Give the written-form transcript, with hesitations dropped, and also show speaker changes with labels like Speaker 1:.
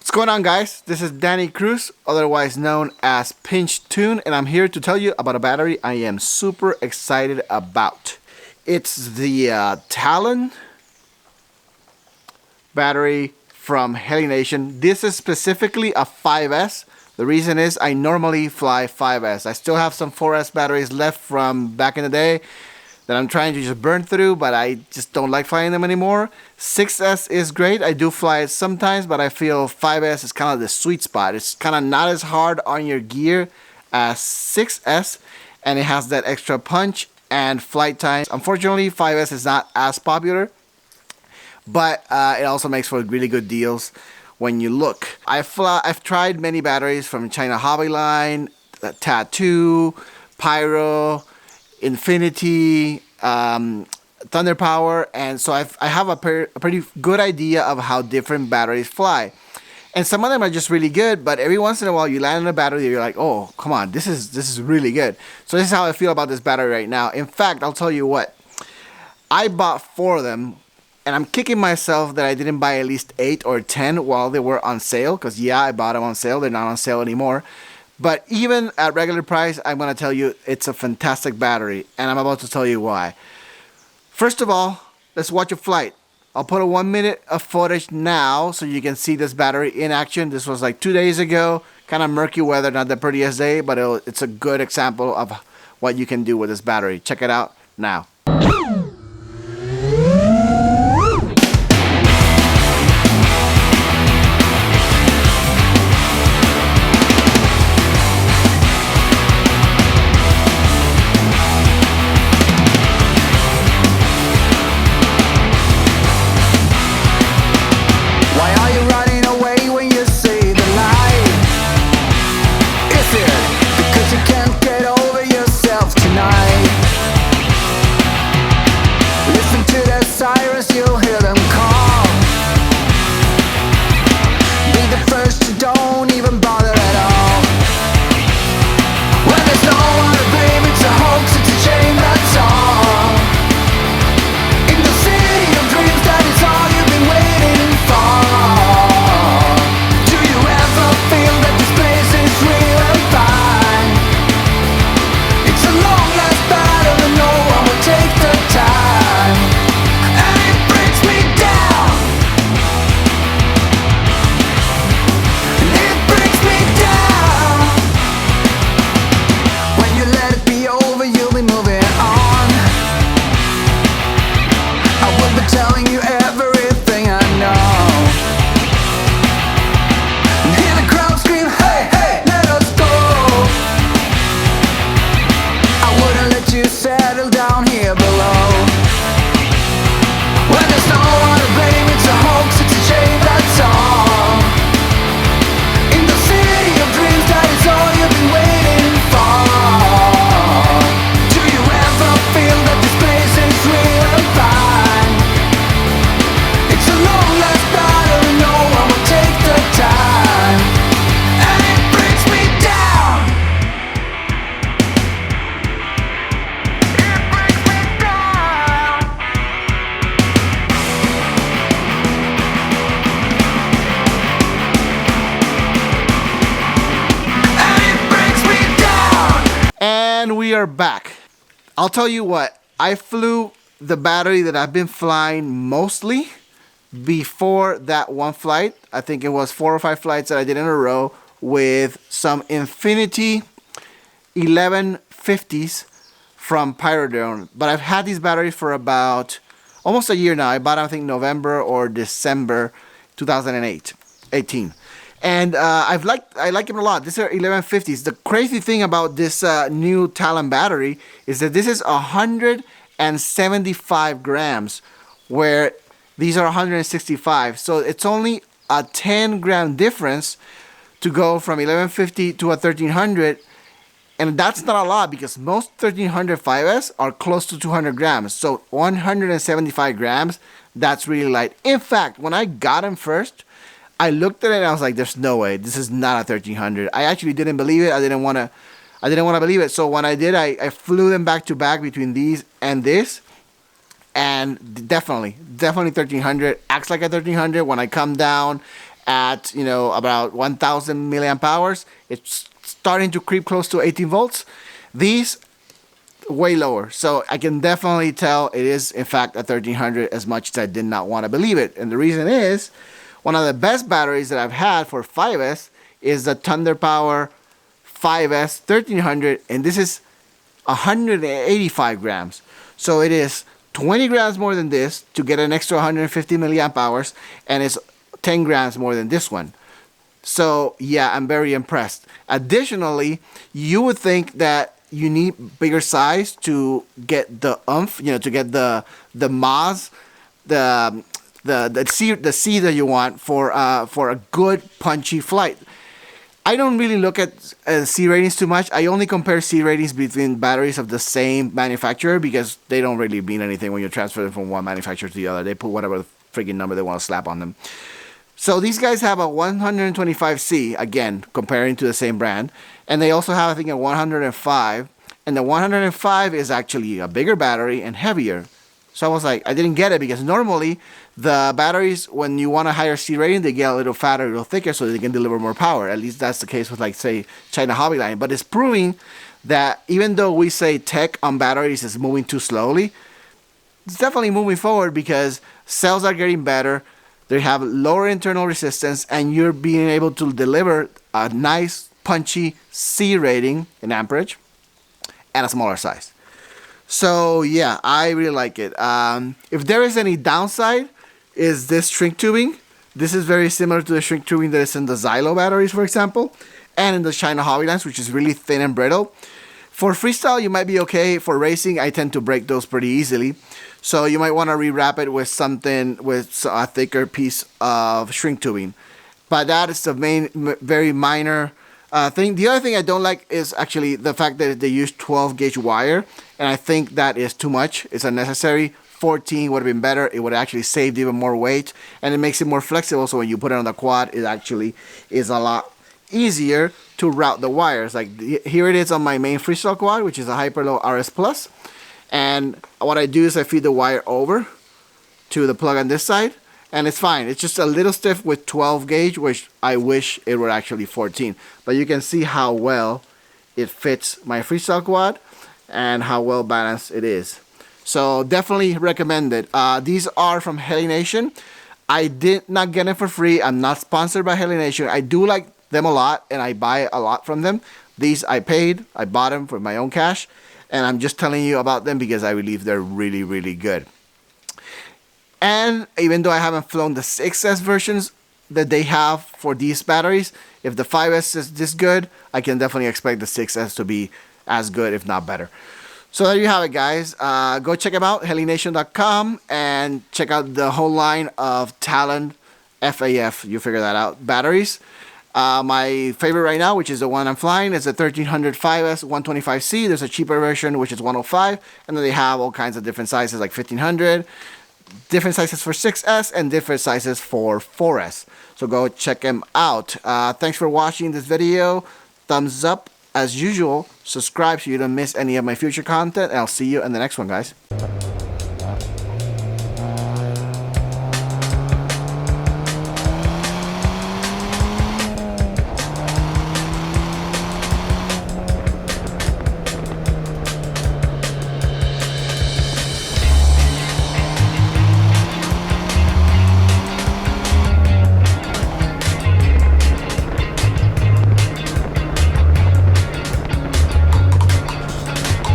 Speaker 1: What's going on, guys? This is Danny Cruz, otherwise known as PinchTune, and I'm here to tell you about a battery I am super excited about. It's the Talon battery from heli-nation. This is specifically a 5S. The reason is I normally fly 5S. I still have some 4S batteries left from back in the day that I'm trying to just burn through, but I just don't like flying them anymore. 6S is great. I do fly it sometimes, but I feel 5S is kind of the sweet spot. It's kind of not as hard on your gear as 6S, and it has that extra punch and flight time. Unfortunately, 5S is not as popular, but it also makes for really good deals when you look. I've tried many batteries from China Hobby Line, Tattoo, Pyro, Infinity, Thunder Power, and so I have a pretty good idea of how different batteries fly. And some of them are just really good, but every once in a while you land on a battery that you're like, oh, come on, this is really good. So this is how I feel about this battery right now. In fact, I'll tell you what, I bought 4 of them, and I'm kicking myself that I didn't buy at least 8 or 10 while they were on sale, because yeah, I bought them on sale. They're not on sale anymore. But even at regular price, I'm going to tell you it's a fantastic battery, and I'm about to tell you why. First of all, let's watch a flight. I'll put a 1 minute of footage now so you can see this battery in action. This was like 2 days ago, kind of murky weather, not the prettiest day, but it's a good example of what you can do with this battery. Check it out now.
Speaker 2: You'll hear them call. Be the first to don't even bother at all. When there's no one to blame, it's a hoax, it's a shame, that's all. In the city of dreams, that is all you've been waiting for. Do you ever feel that this place is real and fine? It's a long last battle and no one will take the time. Telling you everything I know. And hear the crowd scream, hey, hey, let us go. I wouldn't let you settle down here below. When there's no one to blame, it's a hoax, it's a shame, that's all. In the city of dreams, that is all you've been waiting for. Do you ever feel that this place is real and fine?
Speaker 1: And we are back. I'll tell you what, I flew the battery that I've been flying mostly before that one flight. I think it was 4 or 5 flights that I did in a row with some Infinity 1150s from Pyro. But I've had these batteries for about almost a year now. I bought them, I think, November or December 2018. And I like them a lot. These are 1150s. The crazy thing about this new Talon battery is that this is 175 grams, where these are 165. So it's only a 10 gram difference to go from 1150 to a 1300. And that's not a lot, because most 1300 5S are close to 200 grams. So 175 grams, that's really light. In fact, when I got them first, I looked at it and I was like, there's no way. This is not a 1300. I actually didn't believe it. I didn't want to believe it. So when I did, I flew them back to back between these and this. And definitely 1300. Acts like a 1300. When I come down at, you know, about 1000 milliamp hours. It's starting to creep close to 18 volts. These way lower. So I can definitely tell it is in fact a 1300, as much as I did not want to believe it. And the reason is, one of the best batteries that I've had for 5S is the Thunder Power 5S 1300, and this is 185 grams. So it is 20 grams more than this to get an extra 150 milliamp hours, and it's 10 grams more than this one. So yeah, I'm very impressed. Additionally, you would think that you need bigger size to get the oomph, you know, to get the mahs, the C that you want for a good punchy flight. I don't really look at C ratings too much. I only compare C ratings between batteries of the same manufacturer, because they don't really mean anything when you transfer them from one manufacturer to the other. They put whatever freaking number they want to slap on them. So these guys have a 125C, again, comparing to the same brand. And they also have, I think, a 105. And the 105 is actually a bigger battery and heavier. So I was like, I didn't get it, because normally the batteries, when you want a higher C rating, they get a little fatter, a little thicker, so they can deliver more power. At least that's the case with, like, say, China Hobby Line. But it's proving that even though we say tech on batteries is moving too slowly, it's definitely moving forward, because cells are getting better. They have lower internal resistance, and you're being able to deliver a nice, punchy C rating in amperage at a smaller size. So yeah, I really like it. If there is any downside, is this shrink tubing. This is very similar to the shrink tubing that is in the Xylo batteries, for example, and in the China Hobby Lines, which is really thin and brittle. For freestyle, you might be okay. For racing, I tend to break those pretty easily. So you might want to rewrap it with something, with a thicker piece of shrink tubing. But that is the main, very minor thing. The other thing I don't like is actually the fact that they use 12 gauge wire. And I think that is too much. It's unnecessary. 14 would have been better. It would have actually saved even more weight. And it makes it more flexible. So when you put it on the quad, it actually is a lot easier to route the wires. Like here it is on my main freestyle quad, which is a Hyperlow RS Plus. And what I do is I feed the wire over to the plug on this side, and it's fine. It's just a little stiff with 12 gauge, which I wish it were actually 14. But you can see how well it fits my freestyle quad and how well balanced it is. So definitely recommend it. These are from heli-nation. I did not get it for free. I'm not sponsored by heli-nation. I do like them a lot, and I buy a lot from them. These I paid. I bought them for my own cash. And I'm just telling you about them because I believe they're really, really good. And even though I haven't flown the 6S versions that they have for these batteries, if the 5S is this good, I can definitely expect the 6S to be as good, if not better. So there you have it, guys. Go check them out, heli-nation.com, and check out the whole line of Talon FAF, you figure that out, batteries. My favorite right now, which is the one I'm flying, is the 1300 5S 125C. There's a cheaper version, which is 105. And then they have all kinds of different sizes, like 1500, different sizes for 6S, and different sizes for 4S. So go check them out. Thanks for watching this video. Thumbs up as usual. Subscribe so you don't miss any of my future content. And I'll see you in the next one, guys.